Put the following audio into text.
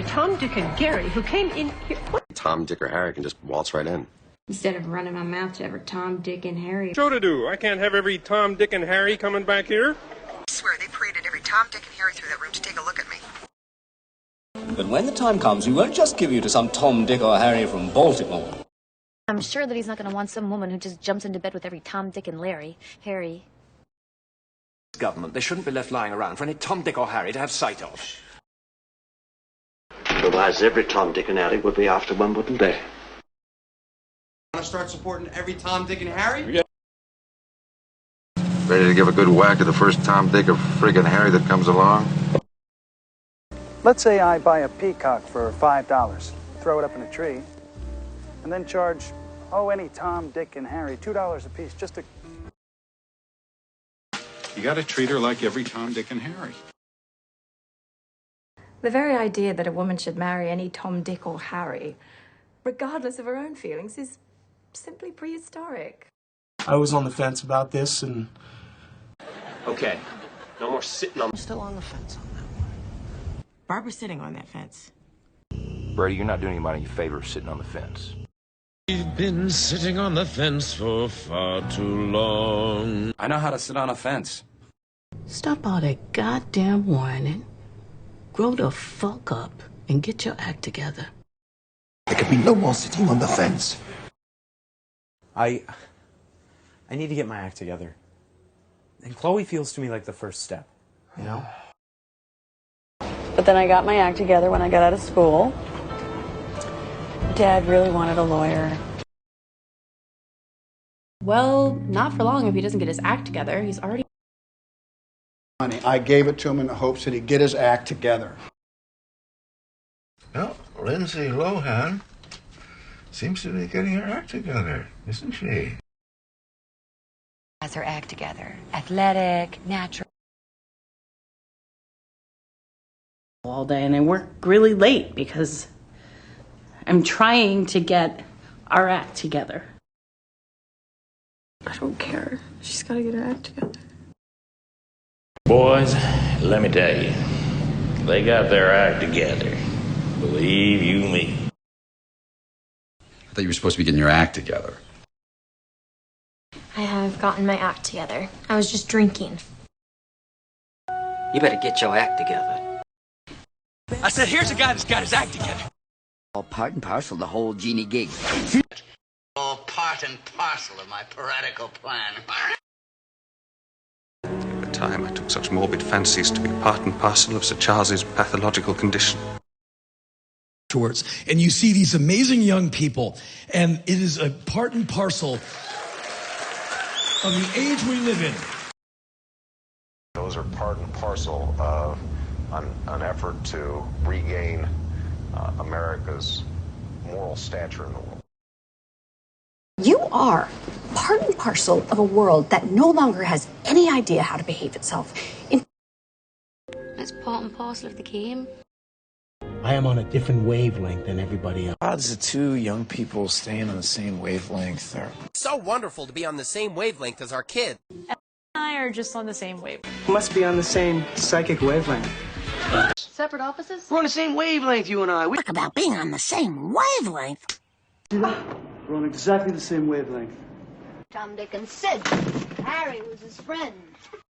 Tom, Dick, and Gary, who came in here. What? Tom, Dick, or Harry can just waltz right in. Instead of running my mouth to every Tom, Dick, and Harry. Show to do. I can't have every Tom, Dick, and Harry coming back here. I swear they paraded every Tom, Dick, and Harry through that room to take a look at me. But when the time comes, we won't just give you to some Tom, Dick, or Harry from Baltimore. I'm sure that he's not going to want some woman who just jumps into bed with every Tom, Dick, and Harry. Government, they shouldn't be left lying around for any Tom, Dick, or Harry to have sight of. Otherwise, every Tom, Dick, and Harry would be after one, wouldn't they? Want to start supporting every Tom, Dick, and Harry? Yeah. Ready to give a good whack at the first Tom, Dick, or friggin' Harry that comes along? Let's say I buy a peacock for $5, throw it up in a tree, and then charge, any Tom, Dick, and Harry $2 a piece just to... You gotta treat her like every Tom, Dick, and Harry. The very idea that a woman should marry any Tom, Dick, or Harry, regardless of her own feelings, is simply prehistoric. I was on the fence about this, and... Okay, no more sitting on... I'm still on the fence on that one. Barbara's sitting on that fence. Brady, you're not doing anybody any favor sitting on the fence. We've been sitting on the fence for far too long. I know how to sit on a fence. Stop all that goddamn whining. Grow the fuck up and get your act together. There can be no more sitting on the fence. I need to get my act together. And Chloe feels to me like the first step, you know? But then I got my act together when I got out of school. Dad really wanted a lawyer. Well, not for long if he doesn't get his act together. He's already... Money. I gave it to him in the hopes that he'd get his act together. Well, Lindsay Lohan seems to be getting her act together, isn't she? Has her act together. Athletic, natural. All day, and I work really late because I'm trying to get our act together. I don't care. She's got to get her act together. Boys, let me tell you, they got their act together. Believe you me. I thought you were supposed to be getting your act together. I have gotten my act together. I was just drinking. You better get your act together. I said, here's a guy that's got his act together. All part and parcel of the whole genie gig. All part and parcel of my piratical plan. At the time, I took such morbid fancies to be part and parcel of Sir Charles's pathological condition. And you see these amazing young people, and it is a part and parcel of the age we live in. Those are part and parcel of an effort to regain America's moral stature in the world. You are part and parcel of a world that no longer has any idea how to behave itself. That's part and parcel of the game. I am on a different wavelength than everybody else. Odds of two young people staying on the same wavelength are... So wonderful to be on the same wavelength as our kid. And I are just on the same wavelength. Must be on the same psychic wavelength. Separate offices? We're on the same wavelength, you and I. Talk about being on the same wavelength. We're on exactly the same wavelength. Tom, Dick, and Sid. Harry was his friend.